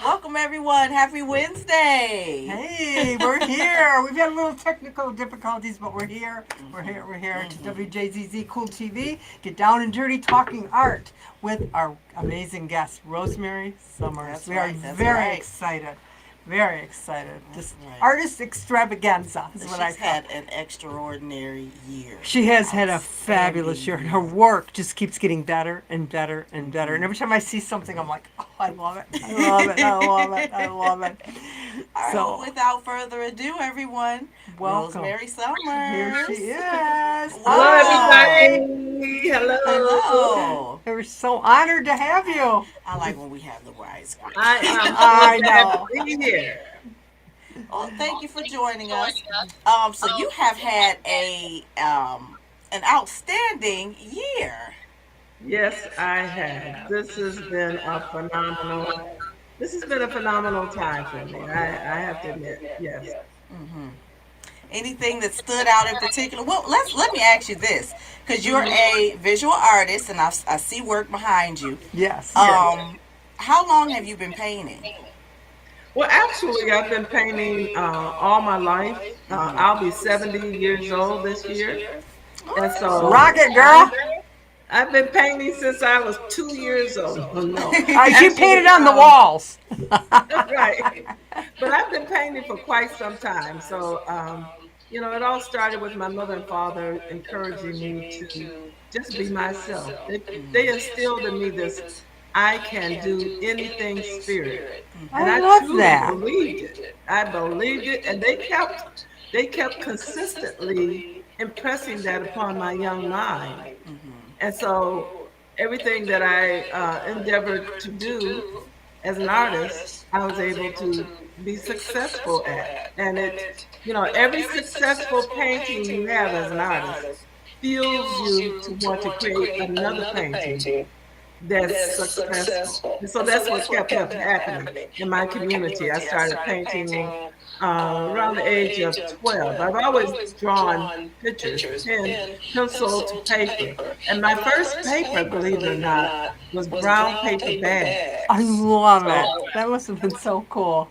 Welcome everyone. Happy Wednesday. Hey, we're here. We've had a little technical difficulties, but we're here. We're here to WJZZ Cool TV. Get down and dirty talking art with our amazing guest, Rosemary Summers. That's we are right, that's very right. excited. Very excited. This right. artist extravaganza is what I She's call had an extraordinary year. She has had a fabulous year, and her work just keeps getting better and better and better. And every time I see something, I'm like, oh, I love it. I love it. I love it. I love it. All right, So, without further ado, everyone, welcome. Rosemary Summers. Here she is. Hello, Hi. everybody. Hello. Hello. We're so honored to have you. I like when we have the wise girl. I I know. am be here. Well, thank you for joining us. So you have had an outstanding year. Yes, I have. This has been a phenomenal. This has been a phenomenal time for me. I have to admit. Yes. hmm Anything that stood out in particular? Well, let me ask you this, because you're a visual artist, and I see work behind you. Yes. How long have you been painting? Well, actually, I've been painting all my life. I'll be 70 years old this year, and so Rock it, girl. I've been painting since I was 2 years old. No, She painted on the um, walls. right. But I've been painting for quite some time. So, it all started with my mother and father encouraging me to just be myself. They instilled in me this I can do anything spirit. And I I love truly that. believed it. I believed it. And they kept consistently impressing that upon my young mind. And so everything that I endeavored to do as an artist, I was able to be successful at. And every successful painting you have as an artist fuels you to want to create another painting that's successful. And so that's what kept happening in my community. I started painting around the age of 12. I've always drawn pictures, pen, pencil to paper. And my first paper, believe it or not, was brown paper bag. I love it. So That must have been so cool.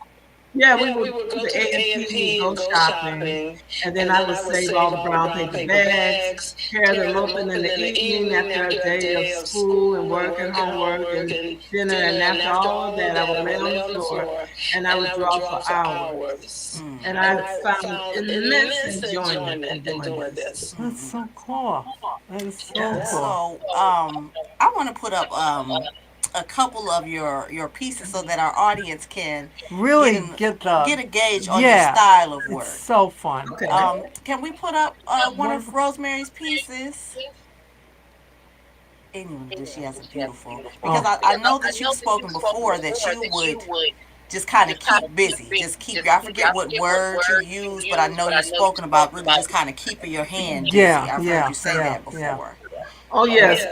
yeah, we would go to the A&P, go shopping, and then I would save all the brown paper bags, tear them open in the evening after a day of school and work and homework and dinner. And after all of that, I would lay on the floor and I would draw for hours. And I found immense enjoyment in doing this. That's so cool. That is so Yes. cool. So, I want to put up a couple of your pieces so that our audience can Really get get the get a gauge on your yeah. style of It's work. so fun. Okay. Can we put up one of Wonderful. Rosemary's pieces? Anyway, she has a beautiful. Because Oh, I know that you've spoken before that you would just kind of keep busy. Just keep, I forget what word you use, but I know you've spoken about really just kind of keeping your hand busy. yeah, I've heard yeah, you say yeah, that yeah. before. Oh, yes.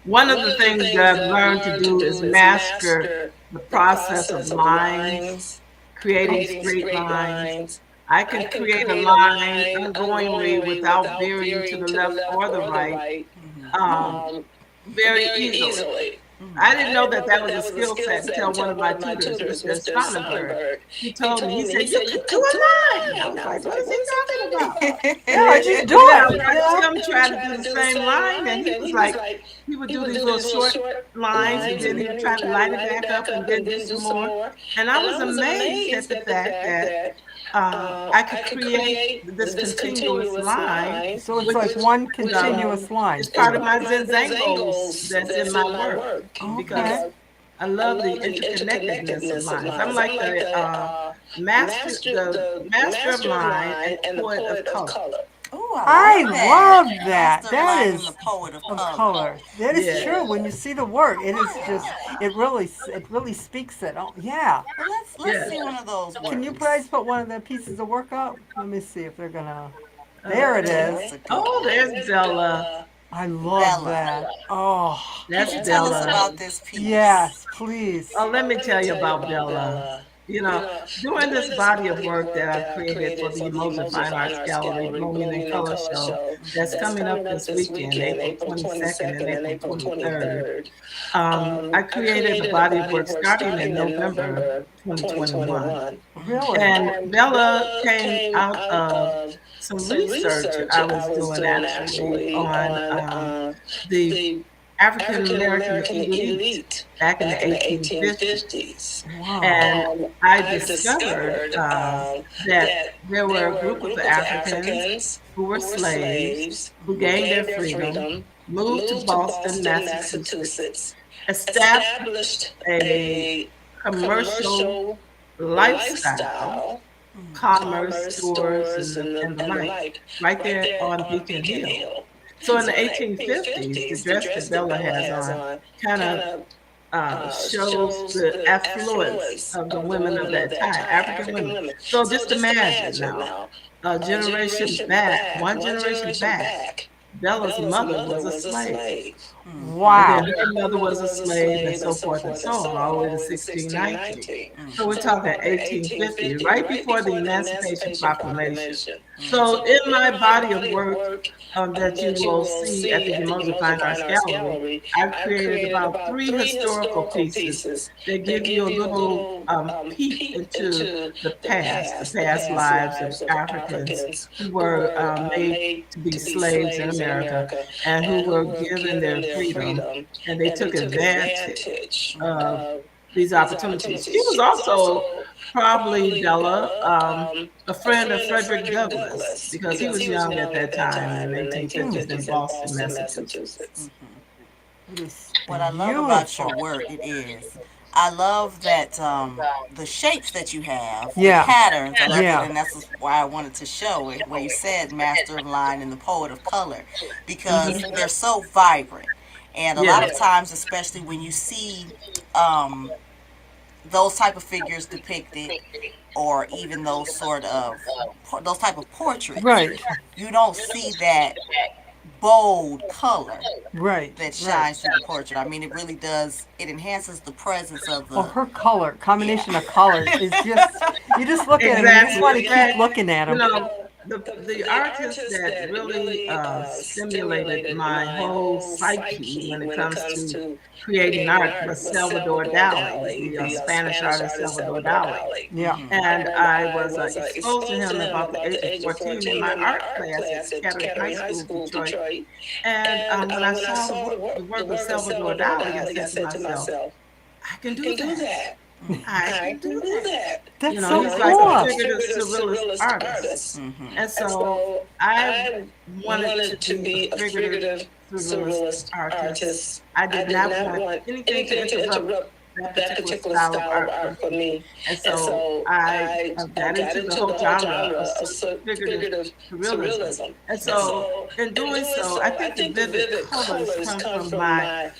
One of the things that I've learned to do is master the process of lines, creating straight lines. I can create a line ongoingly without veering to the left or the right um, very easily. I didn't know that that was a skill set until one of my tutors, Mr. Sonnenberg, he told me, he said, you could do a line. I was like, what is he talking about? Yeah, just do And then I it. watched him try to do the same line, and he was like, he would do these little short lines, and then he would try to line it back up and then do some more. And I was amazed at the fact that I could create this continuous line, So it's which like one um, continuous line. is part of my zenzangos that's in my work Okay. because I love the interconnectedness of lines. I'm like the master of line and poet of color. Oh, I I like love that. that. Master That Light and is the Poet of of Color. color. That is true. Yeah. When you see the work, it is just it really speaks it. Oh yeah. Well, let's Yeah. see one of those Can you works. guys put one of the pieces of work up? Let me see if they're gonna. There it That's is. a good Oh, one. there's Bella. I love Bella. that. Oh Could That's you tell us Bella. about this piece? yes, please. Oh, let me tell you about Bella. Doing this body of work that I've created for the Emotion Fine Arts Gallery Blooming in Color show that's coming up this weekend, April 22nd and April 23rd. I created a body of work starting in November 2021. Really? And Bella came out of some research I was doing actually on the African American elite back in the 1850s. Wow. And I discovered that there were a group of Africans who were slaves who gained their freedom, moved to Boston, Massachusetts, established a commercial lifestyle, commerce stores, and the like, right there on Beacon Hill. So in the 1850s, the dress that Bella has on kind of shows the affluence of the women of that time, African women. So just imagine now, one generation back, Bella's mother was a slave. And then Wow. her mother was a slave, and so forth and so on, all the way to 1619. So we're talking 1850, right before the Emancipation Proclamation. So in my body of work that you will see at the Gemoza Fine Arts Gallery, I've created about 3 historical pieces that give you a little peek into the past lives of Africans who were made to be slaves in America and who were given their freedom, and they took advantage of these opportunities. She was also probably, Bella, a friend of Frederick Douglass because he was young at that time in the 1850s in Boston, Massachusetts. It is What I love about your beautiful. work, it is. I love that the shapes that you have, the Yeah. patterns. I love it, Yeah. and that's why I wanted to show it, where you said master of line and the poet of color, because Hmm. they're so vibrant. And a lot Yes. of times, especially when you see um, those type of figures depicted, or even those type of portraits, Right. you don't see that bold color Right. that Right. shines through the portrait. I mean, it really does. It enhances the presence of Well, the. her color, Yeah. combination of colors is just, you just look at them and you just Exactly. want In to keep fact, looking at you them. know, the artist that really stimulated my whole psyche when it comes to creating art was Salvador Dali, the Spanish artist Salvador Dali. Yeah. And I was exposed to him about the age of 14 in my art class at Kettering High School, Detroit. And when I saw the work of Salvador Dali, I said to myself, I can do that. I can do that. That's so He's like a cool. figurative surrealist artist. Mm-hmm. And so I wanted to be a figurative surrealist artist. I did not want anything to interrupt that particular style of art for me. And so I got into the whole genre of figurative surrealism. And so in doing so, I think the vivid colors come from my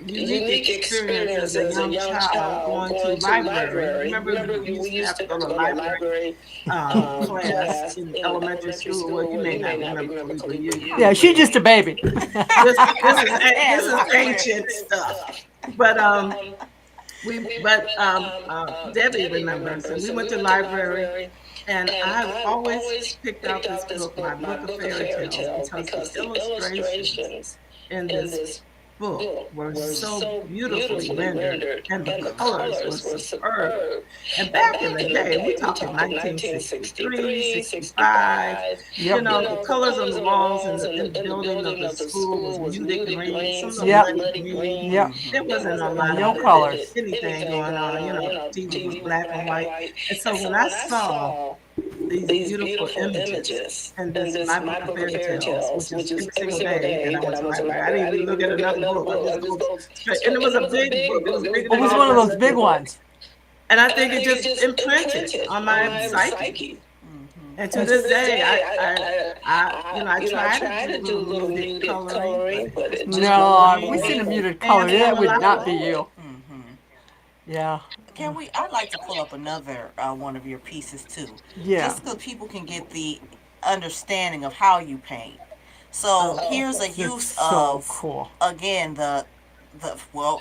unique experience as a young child going to library. Remember, we used to have to go to library class in elementary school. Well, you may not remember, Khalifa. Yeah, she's just a baby. This is ancient stuff. But Debbie remembers, and we went to library, and I've always picked out this book, my book of fairy tales, because the illustrations in this book were so beautifully rendered, and the colors were superb. And back in the day, we're talking 1963, 65. Yep. The colors on the walls in the building of the school was muted green, some of the Yep. muddy green. Yep. There wasn't a lot No of colors. anything going on. TV was black and white. And so when I saw these beautiful images and this my book of fairy tales, which is every single day that I went to library. I didn't even look at another book. I just go straight. And it was a big book. It was bigger It than was all one of the those rest big ones. and I think it just imprinted on my psyche. And to this day, I try to do a little muted coloring, but it just No, won't we seen a bring muted color. hands That on a would lot not of be light. you. Yeah. Can we? I'd like to pull up another one of your pieces too, Yeah. just so people can get the understanding of how you paint. So Oh, here's a That's use so of cool. again the well.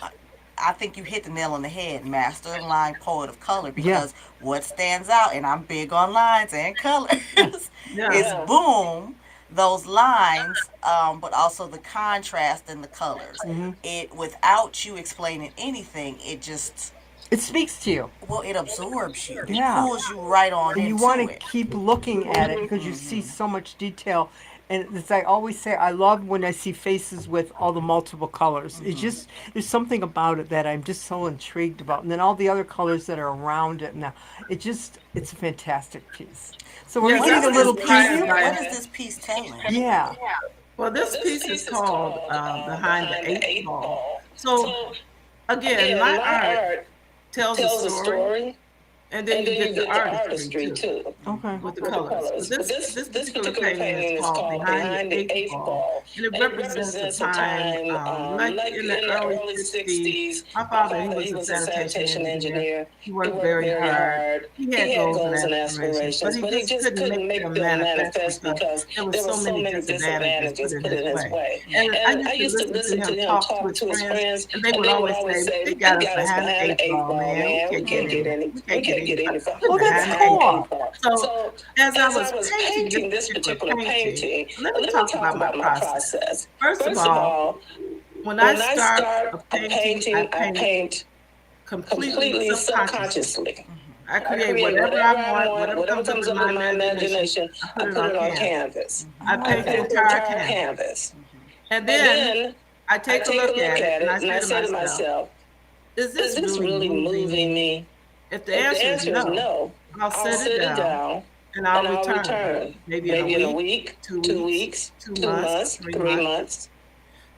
I think you hit the nail on the head, master of line, poet of color, Yeah. because what stands out, and I'm big on lines and colors, Yeah. is boom, those lines, but also the contrast in the colors. Hmm. It, without you explaining anything, it just, It speaks to you. well, it absorbs you. It Yeah. pulls you right on And you want into to it. keep looking at it because you see so much detail. And as I always say, I love when I see faces with all the multiple colors. It's just, there's something about it that I'm just so intrigued about. And then all the other colors that are around it now. It's a fantastic piece. So we're Yes, What I getting is a was this little piece? inspired preview. by. What is this piece telling? Yeah. Well, this piece is called Behind the Eight Ball. So, again, my art tells a story, and then you get the artistry too Okay. with the colors. But this particular painting is called Behind the Eighth Ball, and it represents a time like in the early '60s. My father, he was a sanitation engineer. He worked very hard. He had goals and aspirations, but he just couldn't make them manifest because there were so many disadvantages put in his way. And I used to listen to him talk to his friends, and they would always say, "They got us behind the eight ball, man. We can't get any Oh, that's behind the eight cool. ball." So as I was painting this particular painting, let me talk about my process. First of all, when I start a painting, I paint completely subconsciously. I create whatever I want, whatever comes up in my imagination, I put it on canvas. I paint the entire canvas. And then I take a look at it and I say to myself, is this really moving me? If the answer is no, I'll set it down and I'll return. Maybe in a week, 2 weeks, 2 months, 3 months.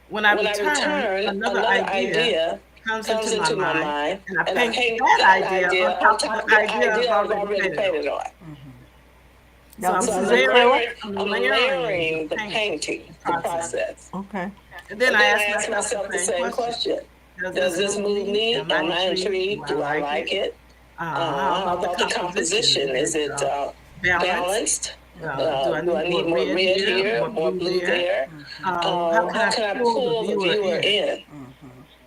When I return, another idea comes into my mind, and I paint that idea on top of the idea I've already painted on. So Now, I'm this is acrylic? layering the painting process. Okay. And then I ask myself the same question. Does this move me? Am I intrigued? Do I like it? How about the composition? Is it balanced? Do I need more red here, more blue there? How can I pull the viewer in?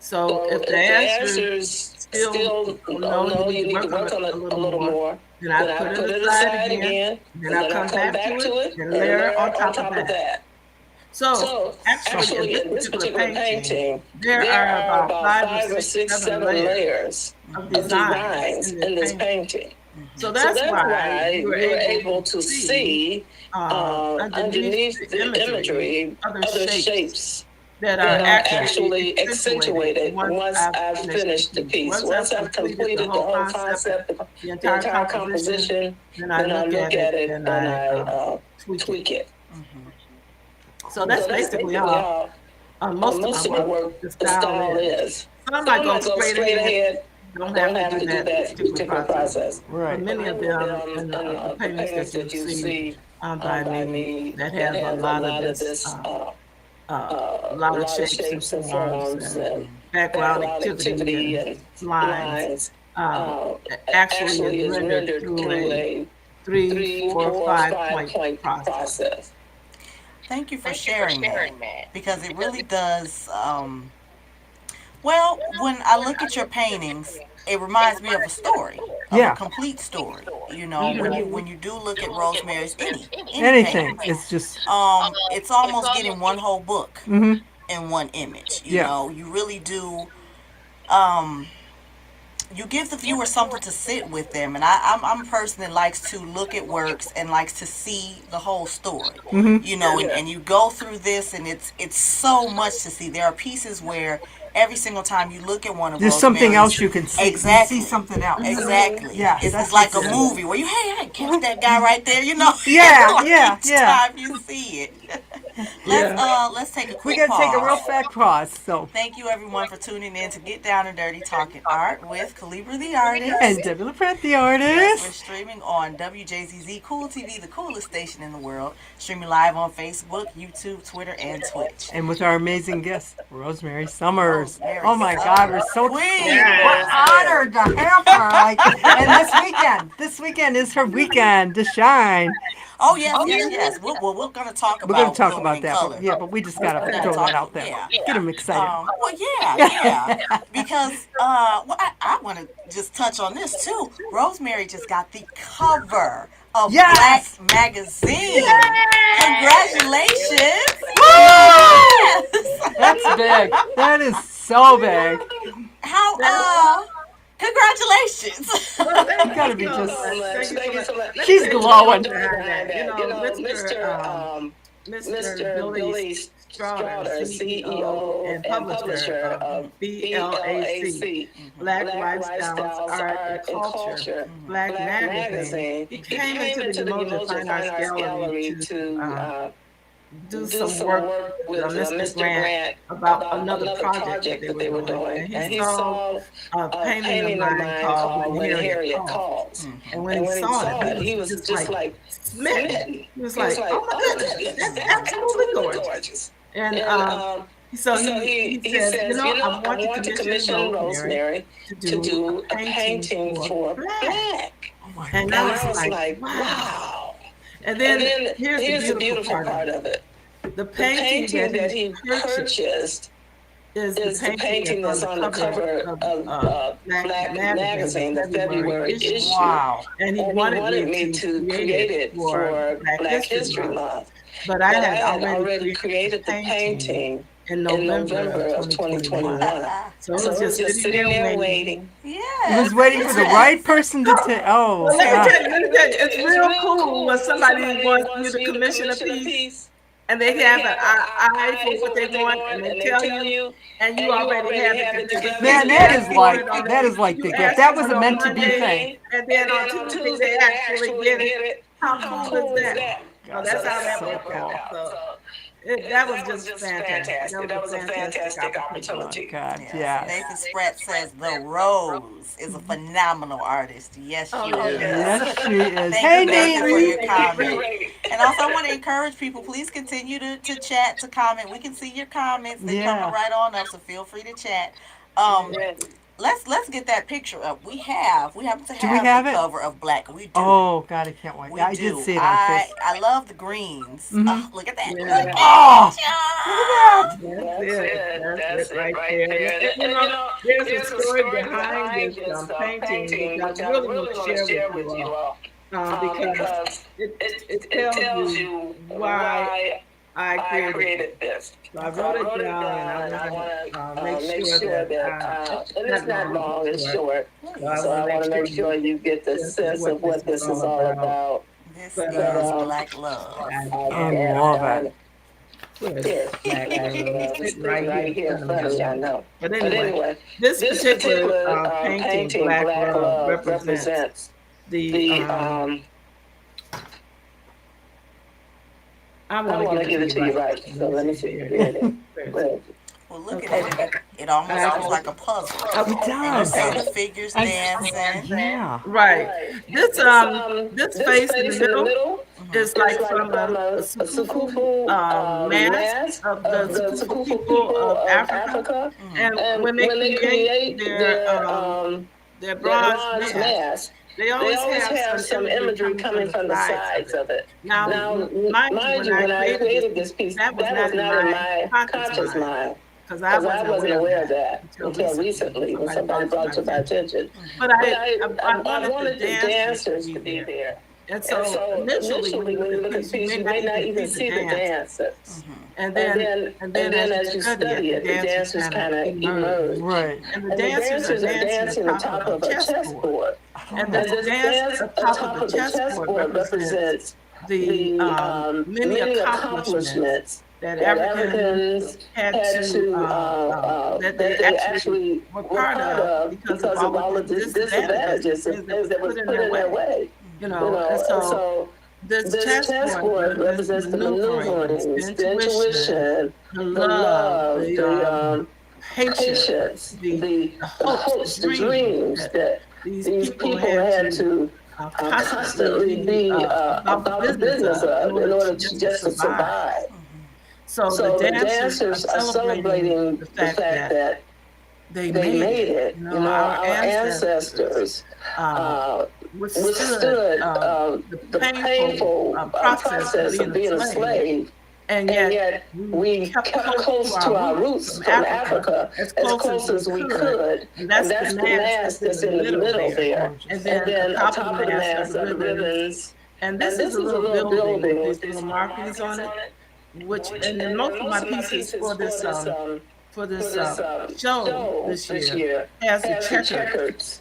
So if the answer is still no, you need to work on it a little more, then I put it aside again, then I come back to it, and layer on top of that. So actually, in this particular painting, there are about 5 or 6, 7 layers of designs in this painting. So that's why you were able to see underneath the imagery other shapes that are actually accentuated once I've finished the piece. Once I've completed the whole concept, the entire composition, then I look at it and I tweak it. So that's basically how most of my work, the style is. Some I go straight ahead, don't have to do that particular process. Right. But many of them and the paintings that you see by me that have a lot of this, a lot of shapes and forms and background activity and lines, actually is rendered through a 3, 4, 5 point process. Thank you for sharing that, because it really does. Well, when I look at your paintings, it reminds me of a story, of a Yeah. complete story. You know, when you do look at Rosemary's any Anything. paintings, It's just, it's almost getting one whole book mm-hmm. in one image. You Yeah. know, you really do. Um, you give the viewer something to sit with them, and I'm a person that likes to look at works and likes to see the whole story. Mm-hmm. You know, and you go through this, and it's so much to see. There are pieces where every single time you look at one of There's something Rosemary's, else you can see. exactly, You see something else. exactly. Yeah, It's like a movie where you, hey, I catch that guy right there. You know, Yeah, like yeah, each yeah. time you see it. Yeah. Let's take a We quick got to take a real pause. fat pause. So, Thank you everyone for tuning in to Get Down and Dirty Talking Art with Calibra the Artist. and Debbie LaPrette, the Yes, we're artist. streaming on WJZZ Cool TV, the coolest station in the world. Streaming live on Facebook, YouTube, Twitter, and Twitch. And with our amazing guest, Rosemary Summers. Rosemary Oh my God, we're so Queen. we're honored to have her. Like, and this weekend is her weekend to shine. Oh yes, yes, yes. We're gonna talk We're going to about talk women about in that, color. but yeah, but we just got We're to gonna throw that talk. out there. Yeah. Get them excited. Well, yeah, yeah. Because I want to just touch on this too. Rosemary just got the cover of Black Yes! magazine. Congratulations! Woo! Yes. That's big. That is so big. How? That, Congratulations. well, You thank got you to be so just. much. Thank you so much. Let me She's tell you the story glowing. behind that. Mr. Billy Straughter, CEO and publisher of BLAC, Black Lifestyles, Art, and Culture, Black Magazine. He came into the Umoja Fine Arts Gallery to do some work with Mr. Grant about another project that they were doing. And he saw a painting of mine called When Harriet Calls. And when he saw it, he was just like smitten. He was like, oh my goodness, that's absolutely gorgeous. And he says, I want to commission Rosemary to do a painting for Black. Oh my And I was like, wow. And then here's the beautiful part of it. The painting that he purchased is the painting that's on the cover of Black Magazine, the February issue. Wow. And he wanted me to create it for Black History Month. But I had already created the painting in November of 2021. So it was just sitting there waiting. He Yeah. was waiting for the right person to take. Oh, Well, let me God. tell you, it's real cool when somebody wants you to commission a piece and they have an eye for what they want and they tell you and you already have it together. Man, You that ask is for like it on that is like you the gift. ask That for was it a on meant to be Monday, thing. and then on Tuesday they actually get it. How cool is that? So that's how that worked out. So that was just fantastic. That was a fantastic opportunity. Oh, God, Yes. yes. Nathan Spratt says the Rose is a phenomenal artist. Yes, Oh, she yes. Yes, is. she is. Thank Hey, you, Nathan, for Nathan. your comment. And also, I want to encourage people, please continue to chat, to comment. We can see your comments. They're coming Yeah. right on up, so feel free to chat. Yeah. Let's get that picture up. We happen to Do we have have the it? cover of Black. We do. Oh, God, I can't wait. We I did do. see it on Facebook. I love the greens. Mhm. Oh, look at that. Yeah. Look at Oh, it, look at that. John. That's it right there. And, there's a story behind this painting, which I really want to share with you all, because it tells you why I created this. So I wrote it down, and I want to make sure that, and it's not long, it's short. So I want to make sure you get the sense of what this is all about. This But is Black Love. I love it. Where's Black Love? It's right here in front of me, I know. But anyway, this particular painting, Black Love, represents the I want to give it to you right. So let me see. Here it is. Well, look at it. It almost looks like a puzzle. It And you does. see the figures dancing. Yeah. Right. This face in the middle is like from a Sukufu mask of the Sukufu people of Africa. And when they create their bronze mask, they always have some imagery coming from the sides of it. Now, mind you, when I created this piece, that was not in my conscious mind, because I wasn't aware of that until recently when somebody brought it to my attention. But I wanted the dancers to be there. And so initially, when you look at the piece, you may not even see the dancers. And then as you study it, the dancers kind of emerge. Right. And the dancers are dancing on top of a chessboard. And the dance on top of the chessboard represents the many accomplishments that Africans had to, that they actually were part of because of all of the disadvantages that was put in their way. And so this chessboard represents the maneuvering, the intuition, the love, the patience, the hopes, the dreams that these people had to constantly be about the business of in order to just to survive. So the dancers are celebrating the fact that they made it. Our ancestors withstood the painful process of being a slave, and yet we kept close to our roots from Africa as close as we could, and that's the mass that's in the middle there, and Gorgeous. then atop of the mass are the ribbons, and this is a little building with these little markings on it, which and then most of my pieces for this show this year has the checkers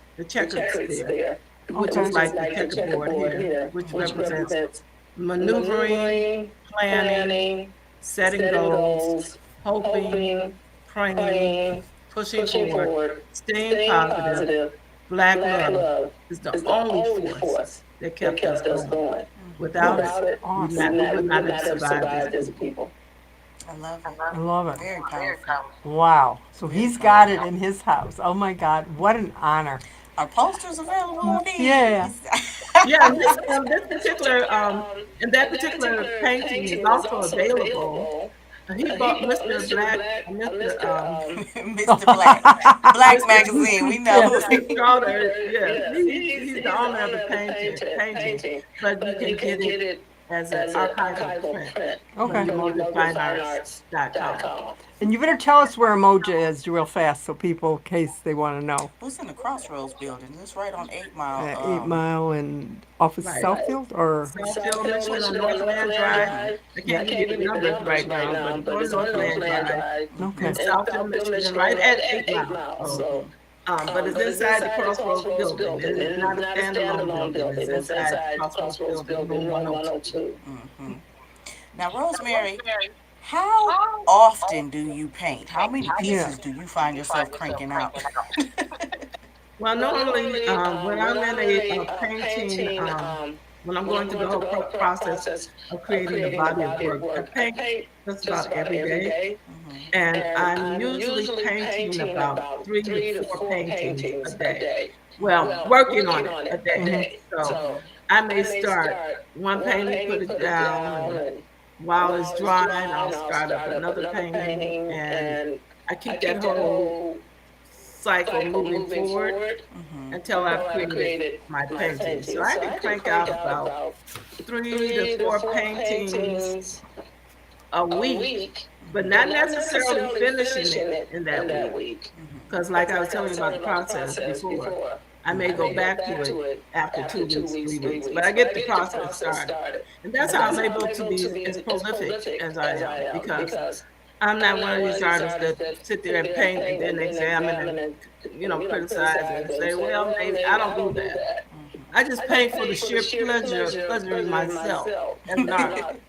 there, which is Okay. like the checkerboard here, which represents maneuvering, planning, setting goals, hoping, praying, pushing forward, staying positive. Black love is the only force that kept us going. Without That's it, awesome. we would not have survived as people. I love it. I love it. Very powerful. Wow. So he's got it in his house. Oh my God. What an honor. Are posters available on these? Yeah. Yeah, and this particular and that particular painting is also available. He bought Mr. Black, Mr. Mr. Black. Black magazine. We know. Mr. Crowder, yes, he's the owner of the painting, but you can get it as an archival print Okay. from mojafinearts.com. And you better tell us where Emoja is real fast so people, in case they want to know. Who's in the Crossroads building? It's right on 8 Mile. 8 Mile and off of Right. Southfield or Southfield, Michigan on Northland Drive. I can't give you the numbers right now, but on Northland Drive okay. in Southfield, Michigan, right at 8 Mile. So, but it's inside the Crossroads building. And it's not a standalone building. It's inside the Crossroads building, room 102. Now, Rosemary, how often do you paint? How many pieces do you find yourself cranking out? Well, normally when I'm in a painting, when I'm going through the whole process of creating a body of work, I paint just about every day. And I'm usually painting about 3 to 4 paintings a day. Well, working on it a day. So I may start one painting, put it down, and while it's drying, I'll start up another painting, and I keep that whole cycle moving forward until I've created my painting. So I can crank out about 3 to 4 paintings a week, but not necessarily finishing it in that week. Because like I was telling you about the process before, I may go back to it after 2 weeks, 3 weeks, but I get the process started. And that's how I'm able to be as prolific as I am, because I'm not one of these artists that sit there and paint and then examine and, criticize and say, well, maybe I don't do that. I just paint for the sheer pleasure of pleasuring myself as an artist.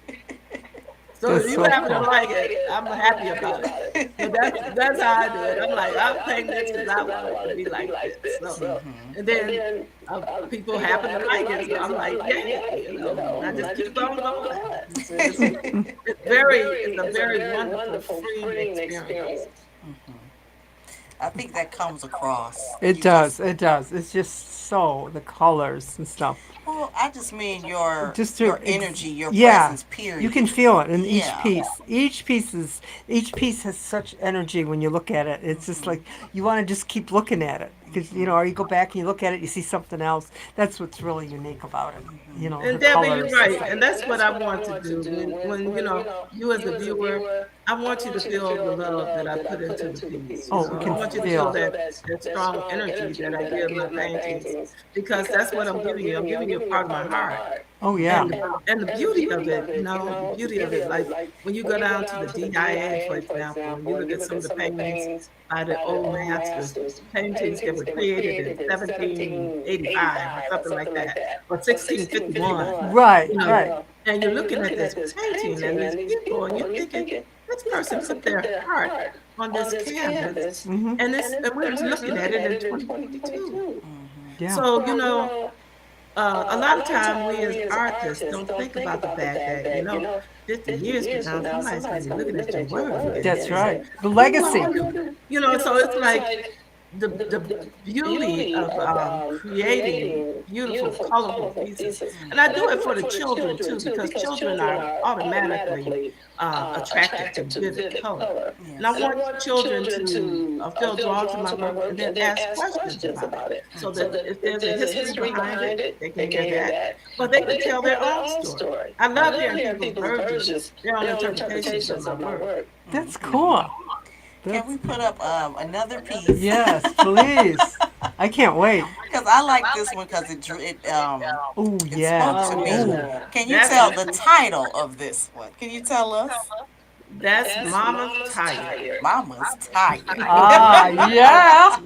So if you happen to like it, I'm happy about it. So that's how I do it. I'm like, I'll paint this because I want it to be like this. So, and then people happen to like it. So I'm like, yeah, I just keep on going. It's a very wonderful, freeing experience. I think that comes across. It does. It does. It's just so the colors and stuff. Well, I just mean your Just your energy, your yeah, presence. Period. you can feel it in Yeah. each piece has such energy when you look at it. It's just like you want to just keep looking at it because or you go back and you look at it, you see something else. That's what's really unique about it. And The Debbie, you're colors. right, and that's what I want to do. When you as a viewer, I want you to feel the love that I put into the piece. Oh, we I can want you to feel. feel that strong energy that I give my paintings, because that's what I'm giving you. I'm giving you a part of my heart. Oh yeah. And the beauty of it, the beauty of it, like when you go down to the DIA, for example, and you look at some of the paintings by the old masters, paintings that were created in 1785 or something like that, or 1651. Right. You know, Right. and you're looking at this painting and these people, and you're thinking, this person put their heart on this canvas, and we're just looking at it in 2022. Yeah. So, a lot of time we as artists don't think about the fact that, 50 years from now, somebody's going to be looking at your work. That's right. The legacy. So it's like, the beauty of creating beautiful, colorful pieces. And I do it for the children too, because children are automatically attracted to vivid color. And I Yes. want children to feel drawn to my work and then ask questions about it, so that if there's a history behind it, they can hear that, but they can tell their own story. I love hearing people's versions, their own interpretations of my work. That's cool. Can we That's put up another piece? yes, please. I can't wait. Because I like this one because Oh it spoke yes. to Oh me. yeah, Oh. Can you that's tell the title of this one? Can you tell us? Mama's tired. Mama's tired. Ah yeah.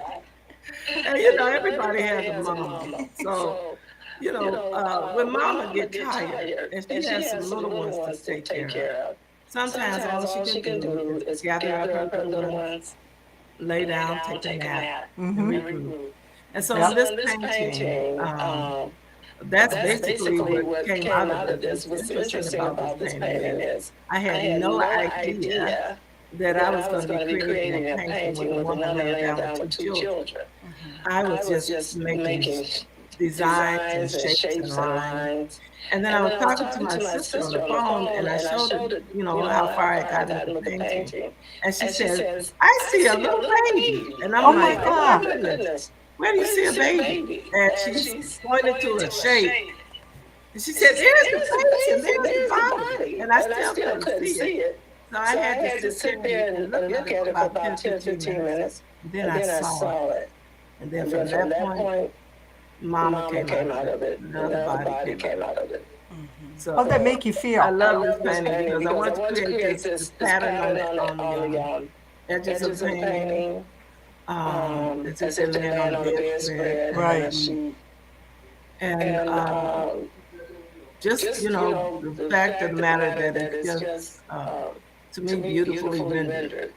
And everybody has a mama. So, when mama get tired and she has some little ones to take care of, sometimes all she can do is gather up her little ones, lay down, take a nap, and Mm-hmm. regroup. And so in Yep. this painting, that's basically what came out of this. What's interesting about this painting is I had no idea that I was going to be creating a painting with a woman laying down with two children. I was just making designs and shapes and lines. And then I was talking to my sister on the phone, and I showed her, how far I got into painting. And she said, "I see a little baby." And I'm Oh my like, "Oh my God. goodness, where do you see a baby?" And she pointed to a shape. And she said, "There's the face and there's the body." And I still couldn't see it. So I had to sit there and look at it for about 10, 15 minutes. And then I saw it. And then from that point, mama came out of it. Another body came out of it. How'd that So make you I feel? love this painting because I want to create this pattern on the edges of the painting, as if they're laying on a bedspread Right. and a sheet. And just, the fact of the matter that it's just, to me, beautifully rendered.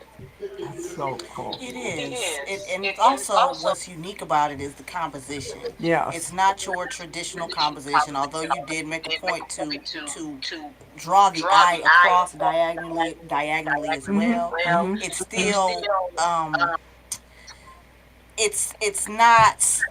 That's so cool. It is. And it's also what's unique about it is the composition. Yes. It's not your traditional composition, although you did make a point to draw the eye across diagonally as well. Mm-hmm. It's still it's not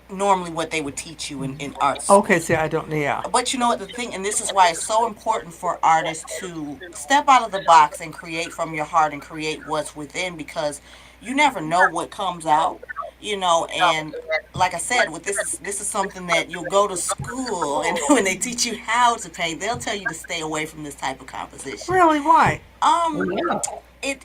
normally what they would teach you in art Okay, school. see, I don't. Yeah. But you know what the thing, and this is why it's so important for artists to step out of the box and create from your heart and create what's within, because you never know what comes out, and like I said, with this is something that you'll go to school and when they teach you how to paint, they'll tell you to stay away from this type of composition. Really? Why? Um, Yeah.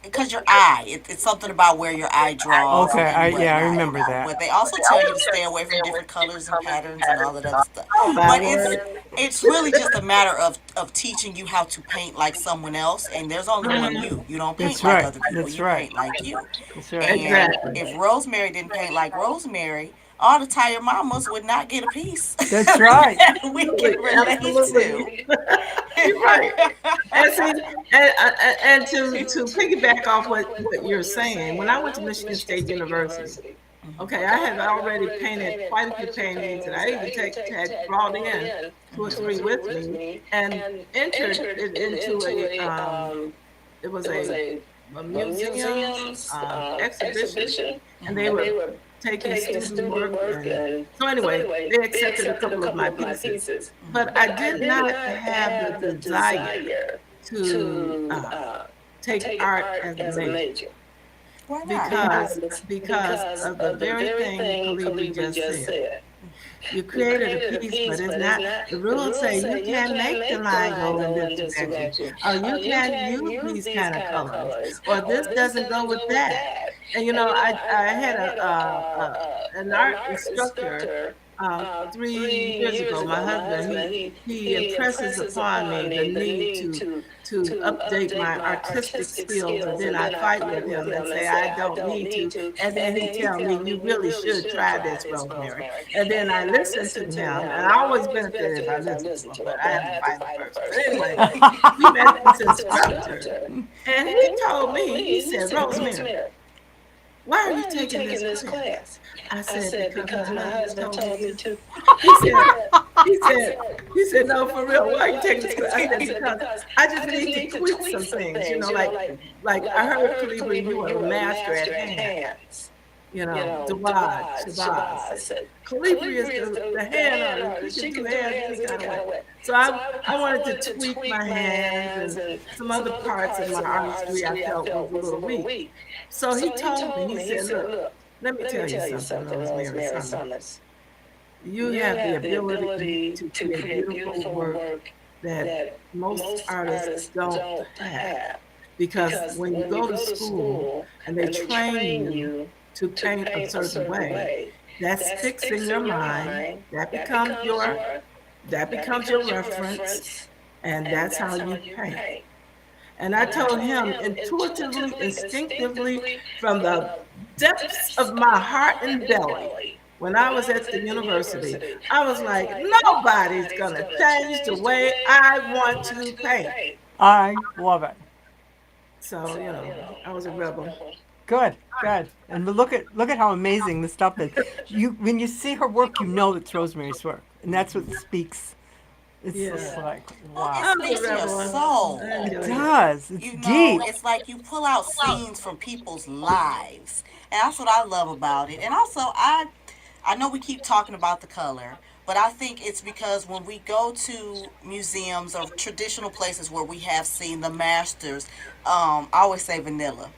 because your eye, it's something about where your eye draws Okay. and I whatnot. remember that. But they also tell you to stay away from different colors and patterns and all that other stuff. Oh my But word. it's really just a matter of teaching you how to paint like someone else, and there's only one you. You don't paint That's like right. other people. That's You right. paint like you. That's right. And Exactly. if Rosemary didn't paint like Rosemary, all the tired mamas would not get a piece That's right. that we Absolutely. can relate Absolutely. to. You're right. And see, and to piggyback off what you're saying, when I went to Michigan State University, okay, I had already painted quite a few paintings, and I even had brought in two or three with me and entered it into it was a museum exhibition, and they were taking student work. And so anyway, they accepted a couple of my pieces, but I did not have the desire to take art as a major Why not? because of the very thing Kalibi just said. You created a piece, but it's not. The rules say you can't make the line go in this direction, or you can't use these kind of colors, or this doesn't go with that. And I had an art instructor 3 years ago. My husband, he impresses upon me the need to update my artistic skills, and then I fight with him and say I don't need to, and then he tell me you really should try this, Rosemary. And then I listen to him, and I always benefit if I listen to him, but I have to fight first. But anyway, we met this instructor, and he told me, he said, "Rosemary, why are you taking this class?" I said, "Because my husband told me to." He said, "No, for real, why are you taking this class?" I said, "Because I just need to tweak some things, like I heard Kalibi, you are a master at hands." Dawad, Shabazz, and Calibri is the hand artist. She can do hands any kind of way. So I wanted to tweak my hands and some other parts of my artistry I felt was a little weak. So he told me, he said, look, let me tell you something, Rosemary Summers. You have the ability to create beautiful work that most artists don't have. Because when you go to school and they train you to paint a certain way, that sticks in your mind, that becomes your reference, and that's how you paint. And I told him intuitively, instinctively, from the depths of my heart and belly, when I was at the university, I was like, nobody's gonna change the way I want to paint. I love it. So, I was a rebel. Good, good. And look at how amazing the stuff is. You when you see her work, you know it's Rosemary's work, and that's what speaks. It's just Yeah. like Well, it wow. I was speaks a to your rebel. soul. I It enjoyed it. does. It's You know, deep. it's like you pull out scenes from people's lives, and that's what I love about it. And also, I know we keep talking about the color, but I think it's because when we go to museums or traditional places where we have seen the masters, I always say vanilla.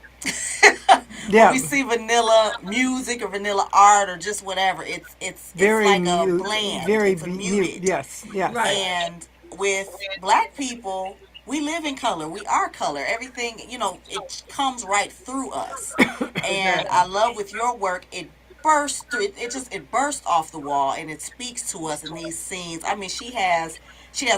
When Yeah, we see vanilla music or vanilla art or just whatever, it's very like a mute, bland. very It's a mute. muted. Yes, yes. Right. And with black people, we live in color. We are color. Everything, it comes right through us. And Exactly. I love with your work, it bursts through it bursts off the wall and it speaks to us in these scenes. I mean, she has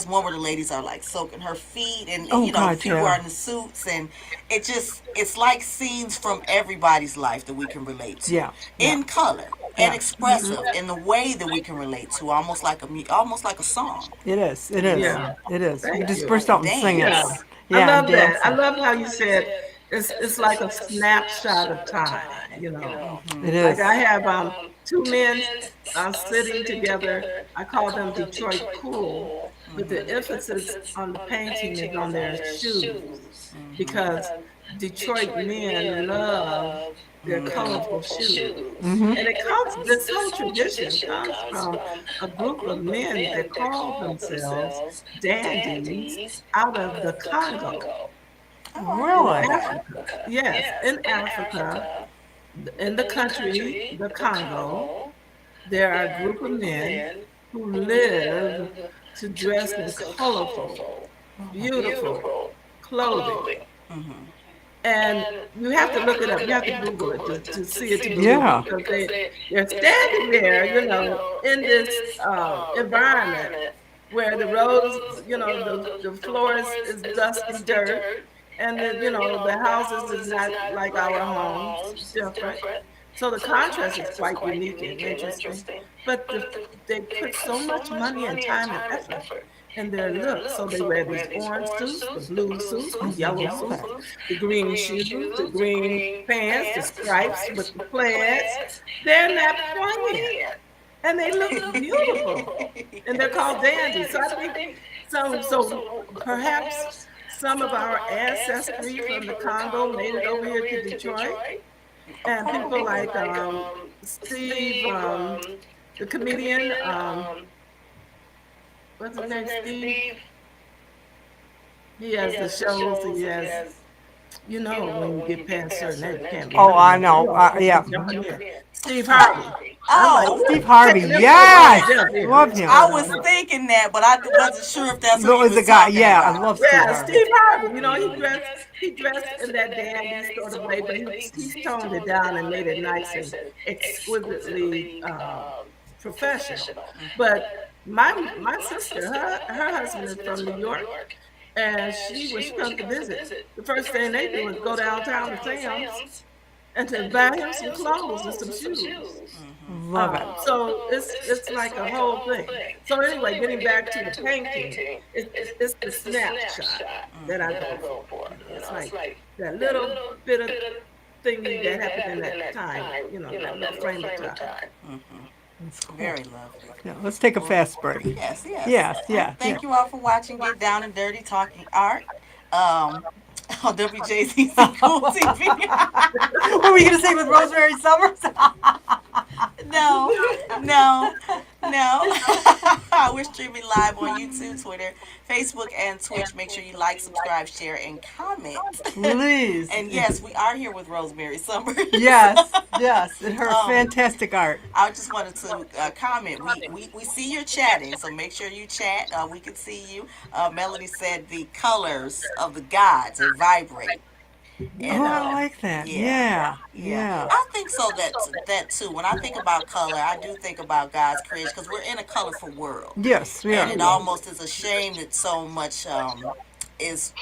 one where the ladies are like soaking her feet and Oh God, people are yeah, in the suits and it's like scenes from everybody's life that we can relate to yeah, yeah, in color and yeah. expressive in the way that we can relate to, almost like a song. It is. It is. Yeah. It is. You Thank just you. Like burst a out and sing it. Yeah. dance. I Yeah, and love that. I dancing. love how you said it's like a snapshot of time. It Like I is. have two men sitting together. I call them Detroit cool, but the emphasis on the painting is on their shoes because Detroit men love their colorful shoes. And this whole tradition comes from a group of men that call themselves dandies out of the Congo Oh, I didn't in know Really? that. Africa. Yes, in Africa, in the country, the Congo, there are a group of men who live to dress in colorful, beautiful clothing. And you have to look it up. You have to Google it to see it to believe it Yeah. because they're standing there, in this environment where the roads, the floor is dusty dirt, and the houses is not like our homes, different. So the contrast is quite unique and interesting. But they put so much money and time and effort in their look. So they wear these orange suits, the blue suits, the I yellow love suits, it. the green shoes, the green pants, the stripes with the plaids. They're not playing. And they look beautiful. And they're called dandies. So I think so perhaps some of our ancestry from the Congo made it over here to Detroit. And people like Steve, the comedian, what's his name? Steve. He has the shows. He has, when you get past certain age, you can't Oh, remember I nothing. know. You always think Yeah. you're jumping in. Steve Harvey. I'm like, Oh, Steve we're Harvey. taking this over like Yes. this here. Love What's him. I going was on here? thinking that, but I wasn't sure if that's who What you was the was guy? talking Yeah, I about. love Steve Yeah, Harvey. Steve Harvey. He dressed in that dandy sort of way, but he's toned it down and made it nice and exquisitely professional. But my sister, her husband is from New York, and when she comes to visit, the first thing they do is go downtown to Sam's and to buy him some clothes and some shoes. Love it. So it's like a whole thing. So anyway, getting back to the painting, it's the snapshot that I go for. It's like that little bit of thingy that happened in that time, that little frame of time. That's cool. Very lovely. Yeah, let's take a Well, fast break. yes. Yes, yeah, yeah. Thank you all for watching Get Down and Dirty Talking Art. Um, on WJZC Cool TV. What were you gonna say with Rosemary Summers? No, no, no. We're streaming live on YouTube, Twitter, Facebook, and Twitch. Make sure you like, subscribe, share, and comment. Please. And yes, we are here with Rosemary Summers. Yes, yes, and her um, fantastic art. I just wanted to comment. We see you're chatting, so make sure you chat. We can see you. Melody said the colors of the gods they vibrate, Oh, and I like that. yeah, Yeah, yeah, yeah. I think so. That too. When I think about color, I do think about God's creation because we're in a colorful world, Yes, and yeah. it almost is a shame that so much is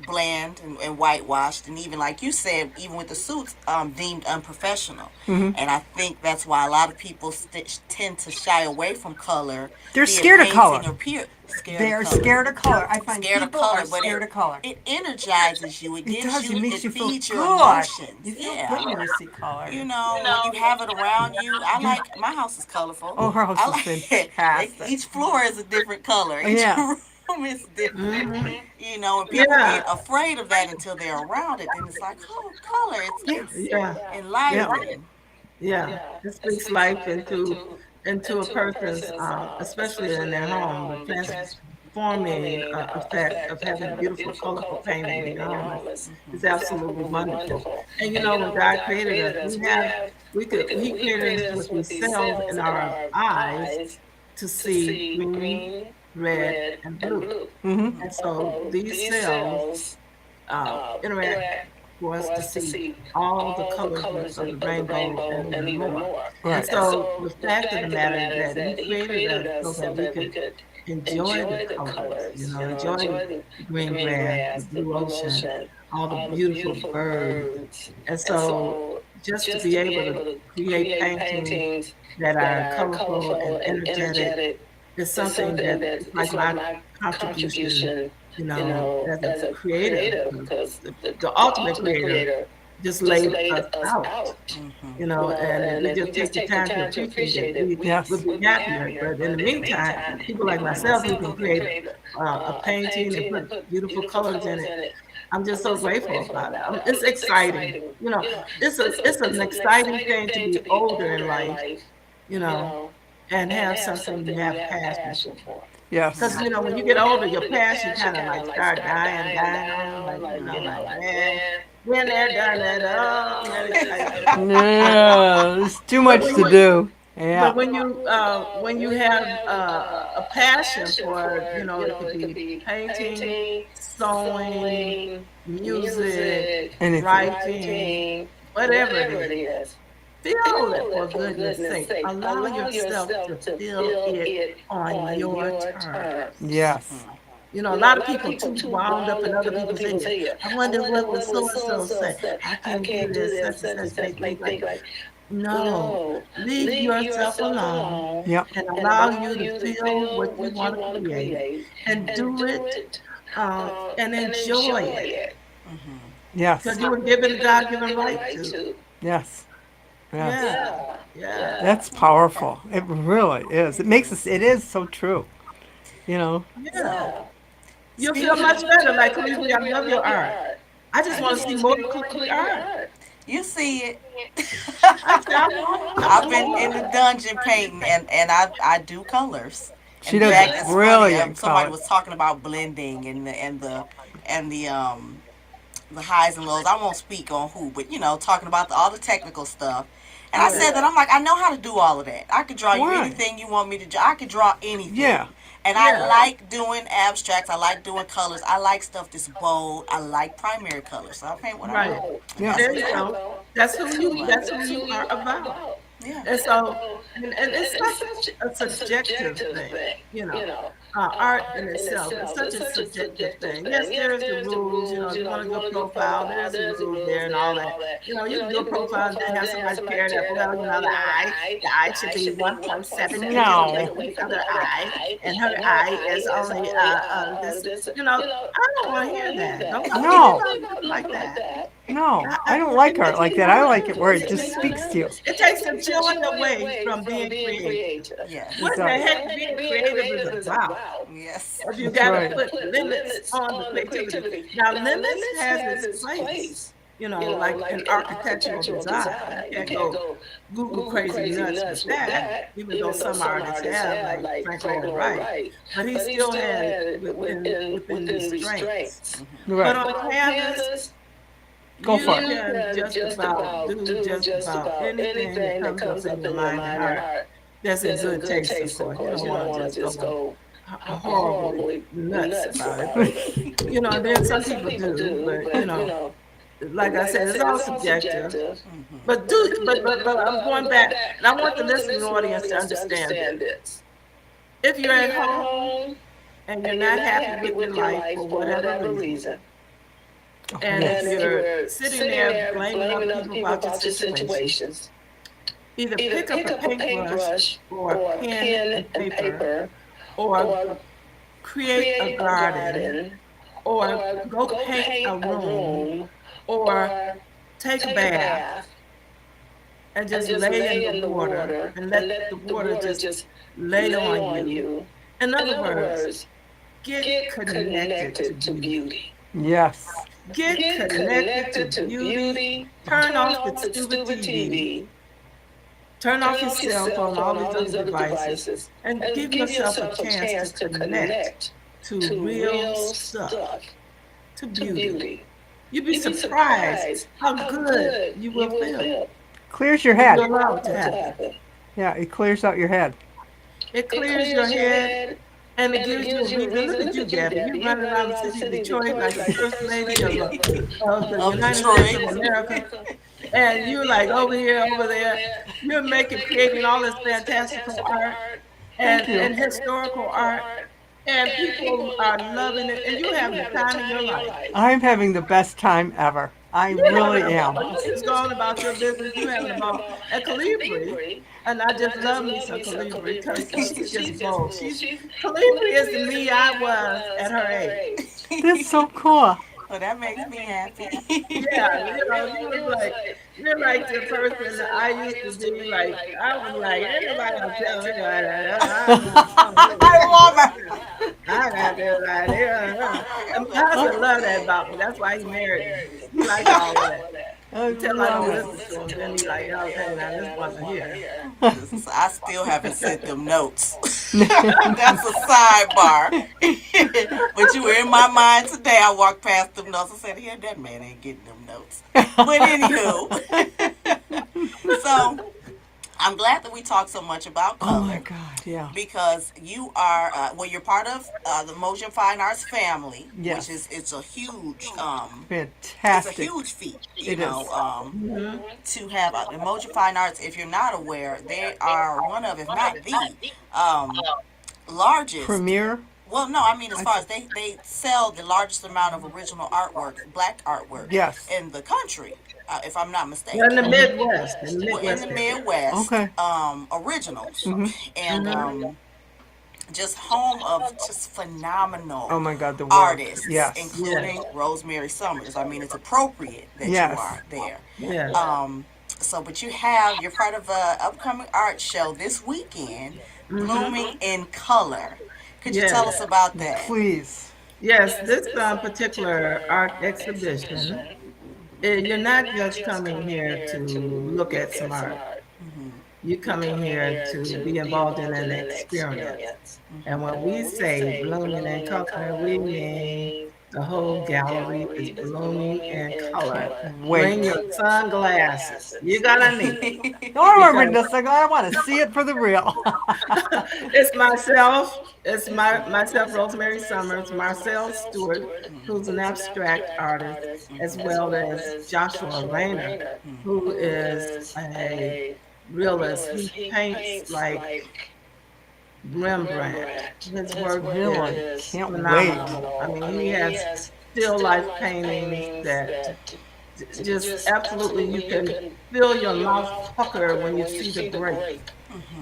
bland and whitewashed, and even like you said, even with the suits, deemed unprofessional. Hmm. And I think that's why a lot of people tend to shy away from color, They're be it scared of color. painting or scared They of are color. scared of color. I find Scared of people are color, but scared of color. it energizes you. It It gives does. It you, makes it you feel feeds your good. emotions. You feel Yeah. good when you see color. You know, when you have it around you, I Yeah. like my house is colorful. Oh, her house I is like it. fantastic. Each floor is a different color. Each Yeah. room is different. Hmm. You know, and people Yeah, get afraid of that until they're around it. Then it's like, oh, color. Yeah. It's yeah, yeah, enlivening. yeah. It speaks life into a person's, especially in their home. The transforming effect of having beautiful, colorful painting in your home is absolutely wonderful. And you know, when God created us, He created us with these cells in our eyes to see green, red, and blue. Hmm. And so these cells interact for us to see all the colors of the rainbow and even more. And Right. so the fact of the matter is that He created us so that we could enjoy the colors, you know, enjoy the green grass, the blue ocean, all the beautiful birds. And so just to be able to create paintings that are colorful and energetic is something that is like my contribution, you know, as a creative, because the ultimate creator just laid us out, Hmm. you know, and if we just take the time to appreciate it, we Yes. would be happier. But in the meantime, people like myself who can create a painting and put beautiful colors in it, I'm just so grateful about it. It's exciting, you know. It's an exciting thing to be older in life, you know, and have something you have passion for. Because Yes. you know, when you get older, your passion kind of like start dying on, like you know, like man, been there, done that. Oh, I'm not excited about it. Yeah, there's too But much when to you do. but Yeah. when you have a passion for, you know, it could be painting, sewing, music, Anything. writing, whatever it is, feel it for goodness sake. Allow yourself to feel it on your terms. Yes. You know, a lot of people too wound up in other people's head. I wonder what would so and so say. I can't do this, such and such may think like, no, leave yourself alone Yep. and allow you to feel what you want to create and do it and enjoy it because Yes. you were given a God-given right to. Yes. Yes. Yeah, yeah, That's powerful. It really is. It makes us. It is so true. You know. yeah. So, You'll feel speaking, much better. Like, Khaleesi, I love your art. I just want to see more Khaleesi art. you see it. I said, I want I've been more. in the dungeon painting, and I do colors. She In does fact, it's funny. brilliant Somebody color. was talking about blending and the highs and lows. I won't speak on who, but talking about all the technical stuff. And I Yeah, said that I'm like, I know how to do all of that. I could draw you Why? anything you want me to draw. I could draw anything. Yeah. And I yeah, like doing abstracts. I like doing colors. I like stuff that's bold. I like primary colors. So I paint what I right. want. And Yeah. that's There what you I go. do. That's who you are about. Yeah. And so, and it's such a subjective thing, you know. Art in itself is such a subjective thing. Yes, there's the rules, you know, if you want to do a profile, there's the rules there and all that. You know, you can do a profile and then have somebody pair that, well, you know, the eye should be 1.7 inches away No. from the other eye, and her eye is only this, you know, I don't want to hear that. Don't talk to me No. about nothing like that. No, I don't It like art makes like me that. I nervous like it where it just speaks to you. it takes the joy away from being creative. It What Yes. the does. heck being creative is about? Yes. If you That's got to right. put limits on the creativity. Now, limits has its place, like in architectural design. You can't go Google crazy nuts with that, even though some artists have, like Frank Lloyd Wright, but he still had it within restraints. But Right. on canvas, Go you for it. can just about do just about anything that comes up in your mind and heart. That's in good taste, of course. You don't want to just go horribly nuts about it. But and then some people do. But like I said, it's all subjective. But I'm going back, and I want the listening audience to understand this. If you're at home and you're not happy with your life for whatever reason, Oh, and if yes. you're sitting there blaming other people about your situation, either pick up a paintbrush or a pen and paper, or create a garden, or go paint a room, or take a bath and just lay in the water and let the water just lay on you. In other words, get connected to beauty. Yes. Get connected to beauty. Turn off the stupid TV. Turn off your cell phone, all these other devices, and give yourself a chance to connect to real stuff, to beauty. You'd be surprised how good you will feel Clears your when you head. allow it to happen. Yeah, it clears out your head. It clears your head and it gives you a reason. Look at you, Gabby. You running around the city of Detroit like the first lady of the Of United States Detroit. of America. And you're like over here, over there. You're creating all this fantastical art Thank you. and historical art. And people are loving it. And you're having the time of your life. I'm having the best time ever. I You're having really a am. ball. You just going about your business. You're having a ball. And Calibri, and I just love me some Calibri because she's just bold. Calibri is the me I was at her age. That's so cool. Well, that makes me happy. Yeah, you're like the person that I used to be like. I was like, anybody will tell me like that. I love it. I got this idea. And my husband loved that about me. That's why he married me. He liked all of that. I Until I love don't it. listen to him, then he like, okay, now this wasn't here. I still haven't sent them notes. That's a sidebar. But you were in my mind today. I walked past them notes and said, "Yeah, that man ain't getting them notes." But anywho, so I'm glad that we talked so much about Oh my color God, yeah. because you are you're part of the Motion Fine Arts family, which Yes. is it's a Fantastic. huge feat, It is. Hmm. to have Emoji Fine Arts. If you're not aware, they are one of, if not the, um, largest. Premiere. Well, no, I mean as I far th- as they sell the largest amount of original artwork, black artwork, Yes. in the country, if I'm not You're in the mistaken. Midwest, in the We're in Midwest the area. Midwest, Okay. originals, Hmm. and Hmm. just home of just Oh phenomenal my God, the work. artists, Yes. Yes, including Rosemary Summers. I mean, it's appropriate that you Yes. are there. yes. But you're part of a upcoming art show this weekend, Hmm. Blooming in Color. Could you tell Yes, us about that? Please. yes. This particular art exhibition, you're not just coming here to look at some art. You're coming here to be involved in an experience. And when we say blooming in color, we mean the whole gallery is blooming in color. Bring your Wait. sunglasses. You're gonna need them No, I because remember this thing. I want to see it for the real. it's myself, myself, Rosemary Summers, Marcel Stewart, who's an abstract artist, as well as Joshua Rayner, who is a realist. He paints like Rembrandt. His work Really? is Can't wait. phenomenal. I mean, he has still life paintings that just absolutely you can feel your mouth pucker when you see the grape.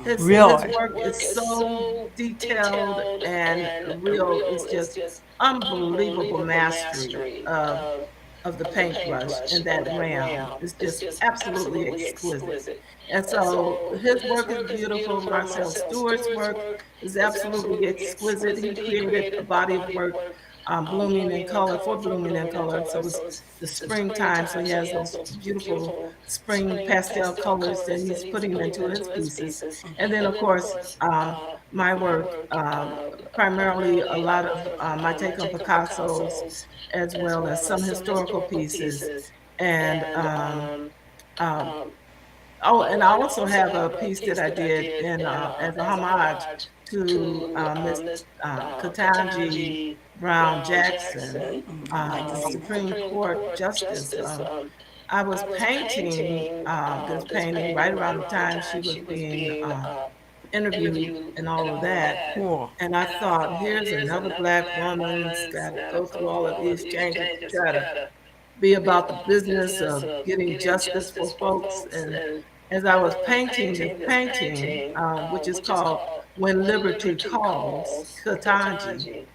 His Really? work is so detailed and real. It's just unbelievable mastery of of the paintbrush and that ram is just absolutely exquisite. And so his work is beautiful. Marcel Stewart's work is absolutely exquisite. He created a body of work, blooming in color for blooming in color. So it's the springtime. So he has those beautiful spring pastel colors that he's putting into his pieces. And then, of course, my work, primarily a lot of my take on Picasso's, as well as some historical pieces. And um, oh, and I also have a piece that I did in as a homage to Miss Ketanji Brown Jackson, I'd like to the see that. Supreme Court Justice. I was painting this painting right around the time she was being interviewed and all of that. Cool. And I thought, here's another black woman's got to go through all of these changes to try to be about the business of getting justice for folks. And as I was painting this painting, which is called When Liberty Calls, Katanji,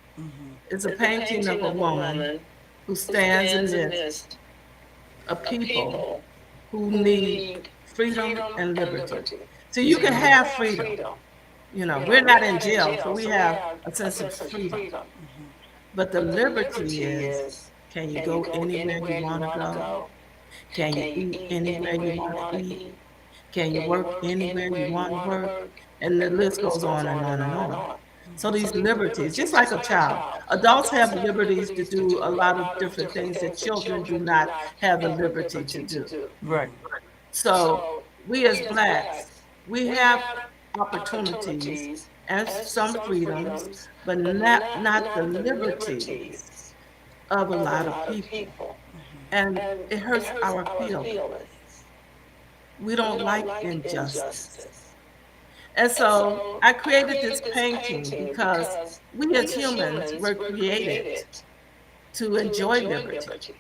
it's a painting of a woman who stands amidst a people who need freedom and liberty. So you can have freedom. You know, we're not in jail, so we have a sense of freedom. But the liberty is, can you go anywhere you want to go? Can you eat anywhere you want to eat? Can you work anywhere you want to work? And the list goes on and on and on. So these liberties, just like a child, adults have liberties to do a lot of different things that children do not have the liberty to do. Right. So we as blacks, we have opportunities and some freedoms, but not the liberties of a lot of people. And it hurts our feelings. We don't like injustice. And so I created this painting because we as humans were created to enjoy liberty,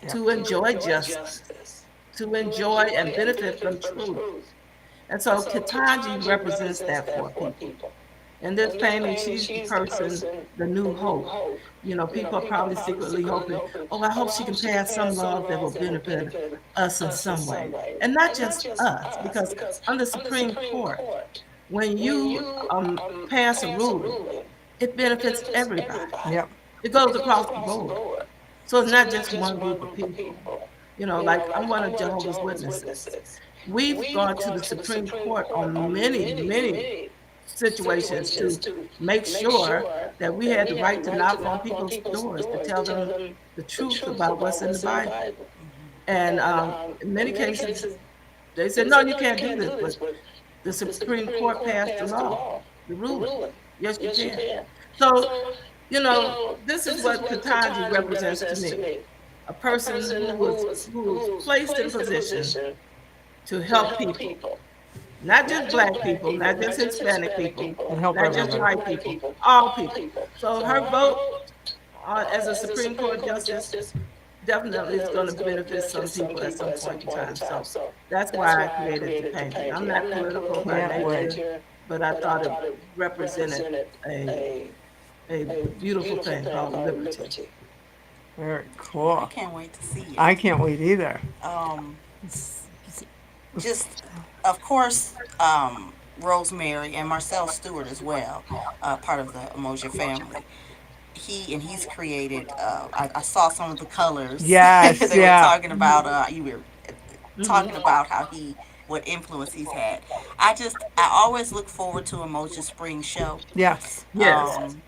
to enjoy justice, to enjoy and benefit from truth. And so Ketanji represents that for people. In this painting, she's the person, the new hope. You know, people are probably secretly hoping, oh, I hope she can pass some laws that will benefit us in some way. And not just us, because under Supreme Court, when you pass a ruling, it benefits everybody. Yep. It goes across the board. So it's not just one group of people. You know, like I'm one of Jehovah's Witnesses. We've gone to the Supreme Court on many situations to make sure that we had the right to knock on people's doors to tell them the truth about what's in the Bible. And in many cases, they said, no, you can't do this, but the Supreme Court passed the law, the ruling. Yes, you can. So, you know, this is what Ketanji represents to me. A person who was placed in position to help people. Not just black people, not just Hispanic people, And help not just everybody. white people, all people. So her vote as a Supreme Court justice definitely is going to benefit some people at some point in time. So that's why I created the painting. I'm not political by Can't wait. nature, but I thought it represented a beautiful thing called liberty. Very I cool. can't wait to see it. I can't wait either. Um, just of course, Rosemary and Marcel Stewart as well, part of the Emoja family. He's created. I saw some of the colors Yes, they were yeah. talking about. You were Mhm. talking about how he what influence he's had. I always look forward to Emoja Spring Show. Yes. Yes. Um,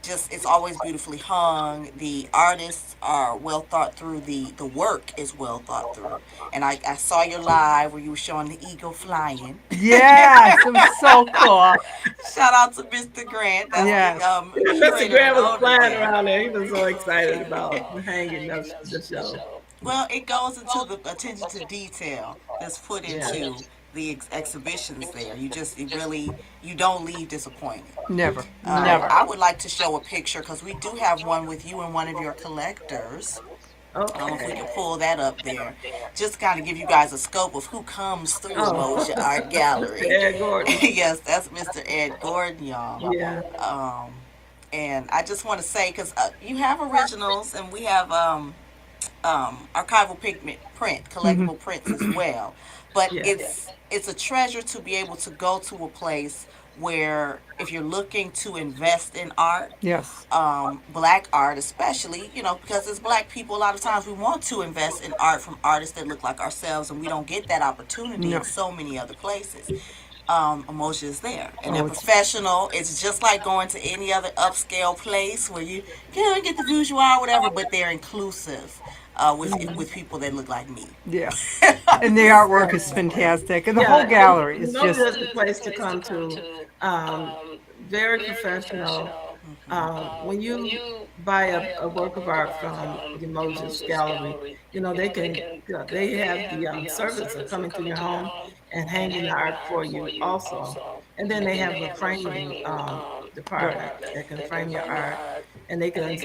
just it's always beautifully hung. The artists are well thought through. The work is well thought through. And I saw your live where you were showing the eagle flying. Yes, it was so cool. Shout out to Mr. Grant. That's the Yes. Mr. curator and Graham was owner flying there. around there. He was so excited about hanging the show. Well, it goes into the attention to detail that's put Yeah. into the exhibitions there. It really you don't leave disappointed. Never. Never. I would like to show a picture because we do have one with you and one of your collectors. If we Okay. could pull that up there, just kind of give you guys a scope of who comes through Oh, Emoja Art Mr. Gallery. Ed Gordon. Yes, that's Mr. Ed Gordon, y'all. Yeah. Um, and I just want to say, because you have originals and we have archival pigment print, collectible prints as well. But Yes. it's a treasure to be able to go to a place where if you're looking to invest in art, Yes. black art especially, because as black people a lot of times we want to invest in art from artists that look like ourselves, and we don't get that opportunity No. in so many other places. Emotion is there, and they're Oh, it's professional. It's just like going to any other upscale place where you can get the visual or whatever, but they're inclusive with Hmm. people that look like me. yes. And the artwork is fantastic, and the Yeah, whole and gallery is Umoja just is the place to come to. Very professional. When you buy a work of art from Umoja's gallery, they have the service of coming to your home and hanging the art for you also. And then they have a framing right. department that can frame your art, and they can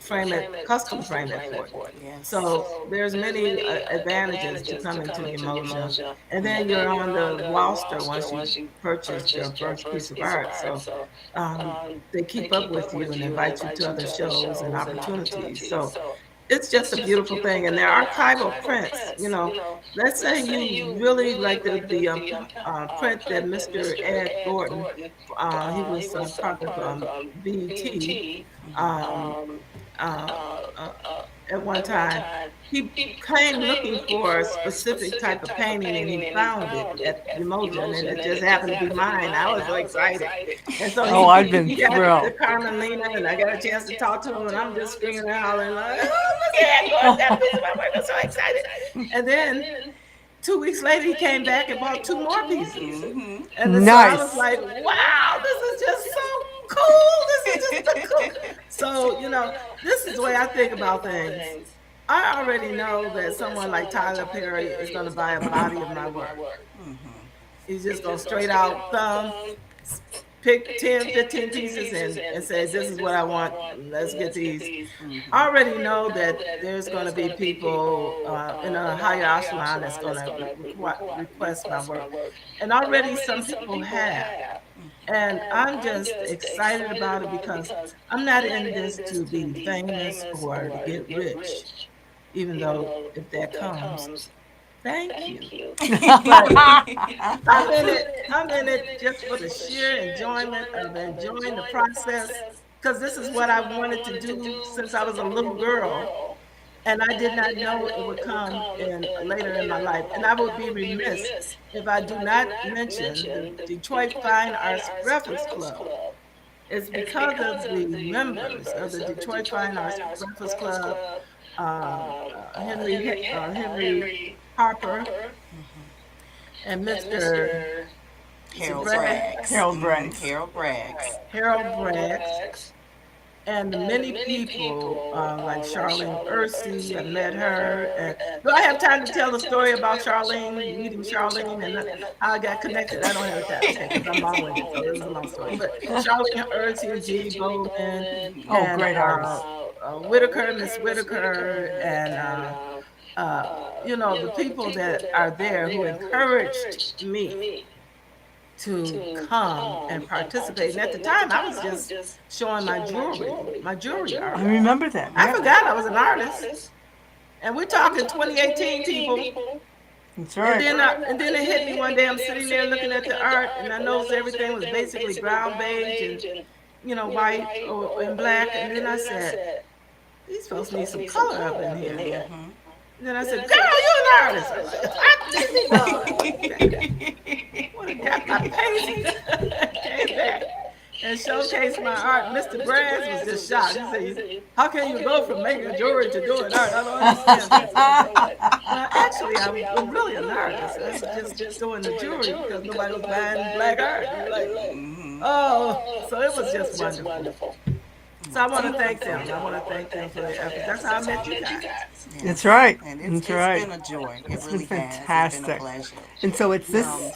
frame it, custom frame it for you. Yes. So there's many advantages to coming to Umoja. And then you're on the roster once you purchased your first piece of art. So they keep up with you and invite you to other shows and opportunities. So it's just a beautiful thing. And their archival prints, let's say you really like the print that Mr. Ed Gordon, he was part of BET, um, uh, uh, at one time. He came looking for a specific type of painting and he found it at Umoja, and it just happened to be mine. I was so excited. And so Oh, I've been he got the thrilled. Carmelina, and I got a chance to talk to him, and I'm just screaming and hollering like, "Oh, Mr. Ed Gordon got a piece of my work! I'm so excited!" And then 2 weeks later, he came back and bought two more pieces. Mm-hmm. And so I was Nice. like, wow, this is just so cool. This is just the cool. So, this is the way I think about things. I already know that someone like Tyler Perry is going to buy a body of my work. He's just going to straight out thumb, pick 10, 15 pieces and say, this is what I want. Let's get these. I already know that there's going to be people in a higher echelon that's going to request my work. And already some people have. And I'm just excited about it because I'm not in this to be famous or to get rich, even though if that comes, thank you. But I'm in it just for the sheer enjoyment of enjoying the process because this is what I wanted to do since I was a little girl. And I did not know it would come in later in my life. And I would be remiss if I do not mention the Detroit Fine Arts Breakfast Club. It's because of the members of the Detroit Fine Arts Breakfast Club, Henry Harper and Mr. Is it Harold Bragg? Braggs. Harold Braggs. Harold Braggs. Harold Braggs, and the many people like Charlene Ursi. I met her. And do I have time to tell the story about Charlene, meeting Charlene, and how I got connected? I don't have time. Okay, because I'm long-winded, so it was a long story. But Charlene Ursi and G. Bowman Oh, and great artist. Whitaker, Miss Whitaker, and the people that are there who encouraged me to come and participate. And at the time, I was just showing my jewelry art. I remember that. I Yeah, forgot I was an artist. And we're talking 2018 people. that's And right. then it hit me one day. I'm sitting there looking at the art, and I noticed everything was basically brown, beige, and white and black. And then I said, these folks need some color up in here. And then I said, girl, you're an artist. I'm like, these people would have got my paintings, came back and showcased my art. Mr. Brands was just shocked. He said, how can you go from making jewelry to doing art? I don't understand this. I was like, well, actually, I'm really an artist. I was just doing the jewelry because nobody was buying black art. You're like, oh, so it was just wonderful. So I want to thank them. I want to thank them for their efforts. That's how I met you guys. That's Yes. right. And That's it's right. been a joy. It It's been really has. It's been a fantastic. pleasure. And so it's this Um,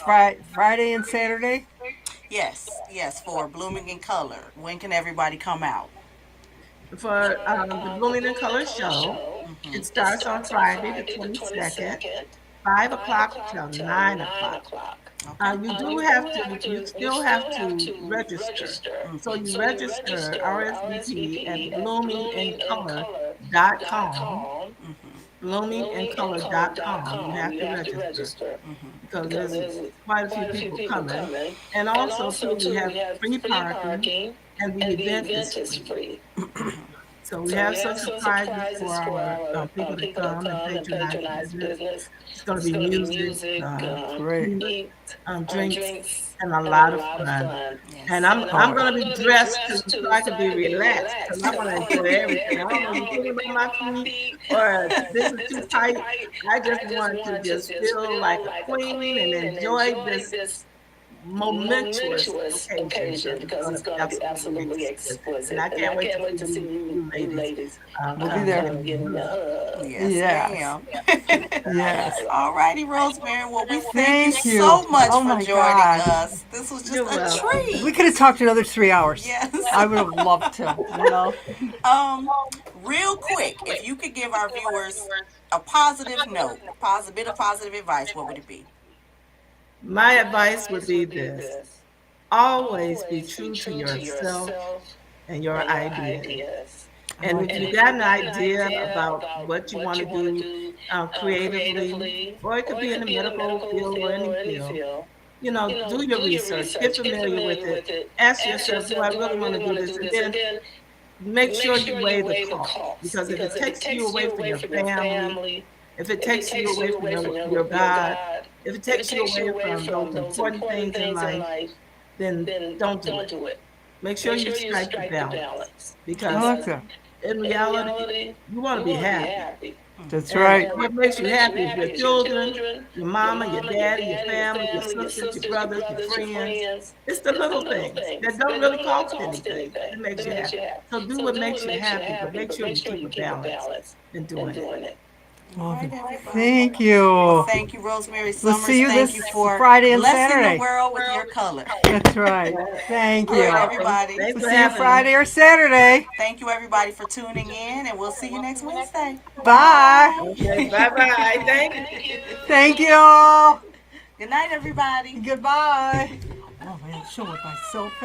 Friday and Saturday. yes, for Blooming in Color. When can everybody come out? For the Blooming in Color show. It starts on Friday, the 22nd, 5 o'clock till 9 o'clock. Okay. You still have to register. So you register RSVP at bloomingIncolor.com. bloomingandcolor.com, Mm-hmm. bloomingandcolor.com. You have to register because there's quite a few people coming. And also, too, we have free parking and the event is free. So we have some surprises for our people to come and patronize the business. It's going to be music, Great. eat, drinks, and a lot of fun. And I'm Oh, going to be dressed so I can be relaxed because I want to enjoy everything. I don't want to be thinking about my feet or this is too tight. I just want to just feel like a queen and enjoy this momentous occasion because it's going to be absolutely exquisite. And I can't wait to see you ladies we'll be come and there. give me a hug. Yes, Yes. ma'am. Yes. All righty, Rosemary. Well, we thank you Thank you. so much Oh for my joining gosh. us. This was just You're a welcome. We treat. could have talked another 3 hours. Yes. I would have loved to, you know. Um, Real quick, if you could give our viewers a positive note, positive bit of positive advice, what would it be? My advice would be this: always be true to yourself and your ideas. I And like if you that. got an idea about what you want to do creatively, or it could be in the medical field or any field, do your research, get familiar with it, ask yourself, do I really want to do this? And then make sure you weigh the cost. Because if it takes you away from your family, if it takes you away from your God, if it takes you away from those important things in life, then don't do it. Make sure you strike the balance. I Because like that. in reality, you want to be happy. That's And right. what makes you happy is your children, your mama, your daddy, your family, your sisters, your brothers, your friends. It's the little things that don't really cost anything that makes you happy. So do what makes you happy, but make sure you keep a balance in doing it. All Love right, it. everybody. Thank Well, you. thank you, Rosemary We'll Summers. see you Thank this you for Friday and blessing the Saturday. world with your color. That's right. Thank All you. right, You're welcome. everybody. Thanks We'll for see you having me. Friday or Saturday. Thank you, everybody, for tuning in, and we'll see you next Wednesday. Bye. Bye. Okay, bye bye. Thank you. Thank you. Good night, everybody. Goodbye. Oh man, the show went by so fast.